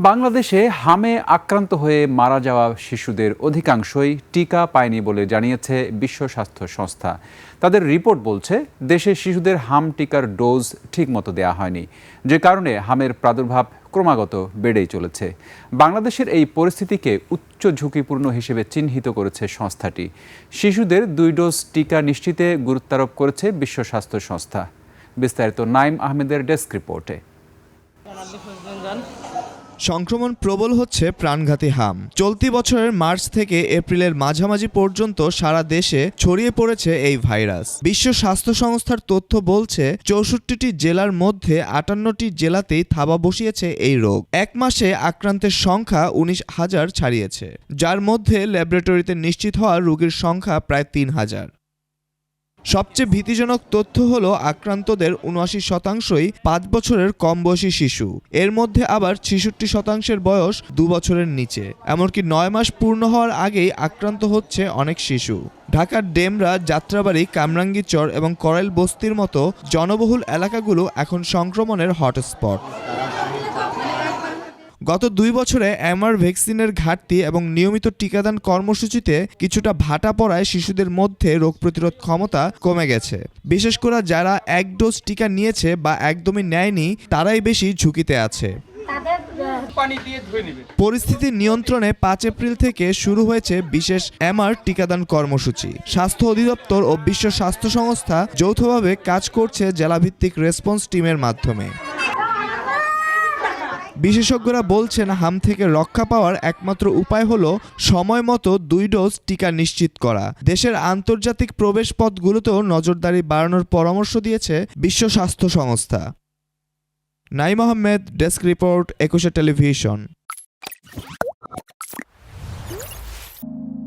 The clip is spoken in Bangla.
বাংলাদেশে হামে আক্রান্ত হয়ে মারা যাওয়া শিশুদের অধিকাংশই টিকা পায়নি বলে জানিয়েছে বিশ্ব স্বাস্থ্য সংস্থা। তাদের রিপোর্ট বলছে দেশে শিশুদের হাম টিকার ডোজ ঠিকমতো দেওয়া হয়নি, যে কারণে হামের প্রাদুর্ভাব ক্রমাগত বেড়েই চলেছে। বাংলাদেশের এই পরিস্থিতিকে উচ্চ ঝুঁকিপূর্ণ হিসেবে চিহ্নিত করেছে সংস্থাটি। শিশুদের 2 ডোজ টিকা নিশ্চিতে গুরুত্বারোপ করেছে বিশ্ব স্বাস্থ্য সংস্থা। বিস্তারিত নাইম আহমেদের ডেস্ক রিপোর্টে। সংক্রমণ প্রবল হচ্ছে প্রাণঘাতী হাম। চলতি বছরের মার্চ থেকে এপ্রিলের মাঝামাঝি পর্যন্ত সারা দেশে ছড়িয়ে পড়েছে এই ভাইরাস। বিশ্ব স্বাস্থ্য সংস্থার তথ্য বলছে 64টি জেলার মধ্যে 58টি জেলাতেই থাবা বসিয়েছে এই রোগ। এক মাসে আক্রান্তের সংখ্যা 19,000 ছাড়িয়েছে, যার মধ্যে ল্যাবরেটরিতে নিশ্চিত হওয়া রোগীর সংখ্যা প্রায় 3,000। সবচেয়ে ভীতিজনক তথ্য হলো আক্রান্তদের 79%ই 5 বছরের কম বয়সী শিশু। এর মধ্যে আবার 66% বয়স 2 বছরের নিচে। এমনকি 9 মাস পূর্ণ হওয়ার আগেই আক্রান্ত হচ্ছে অনেক শিশু। ঢাকার ডেমরা, যাত্রাবাড়ি, কামরাঙ্গীরচর এবং করাইল বস্তির মতো জনবহুল এলাকাগুলো এখন সংক্রমণের হটস্পট। গত 2 বছরে এমআর ভ্যাকসিনের ঘাটতি এবং নিয়মিত টিকাদান কর্মসূচিতে কিছুটা ভাটা পড়ায় শিশুদের মধ্যে রোগ প্রতিরোধ ক্ষমতা কমে গেছে। বিশেষ করে যারা 1 ডোজ টিকা নিয়েছে বা একদমই নেয়নি তারাই বেশি ঝুঁকিতে আছে। পরিস্থিতি নিয়ন্ত্রণে 5 এপ্রিল থেকে শুরু হয়েছে বিশেষ এমআর টিকাদান কর্মসূচি। স্বাস্থ্য অধিদপ্তর ও বিশ্ব স্বাস্থ্য সংস্থা যৌথভাবে কাজ করছে জেলাভিত্তিক রেসপন্স টিমের মাধ্যমে। বিশেষজ্ঞরা বলছেন হাম থেকে রক্ষা পাওয়ার একমাত্র উপায় হলো সময় মতো 2 ডোজ টিকা নিশ্চিত করা। দেশের আন্তর্জাতিক প্রবেশপথগুলোতেও নজরদারি বাড়ানোর পরামর্শ দিয়েছে বিশ্ব স্বাস্থ্য সংস্থা। Naim Ahmed, desk report, 21 television.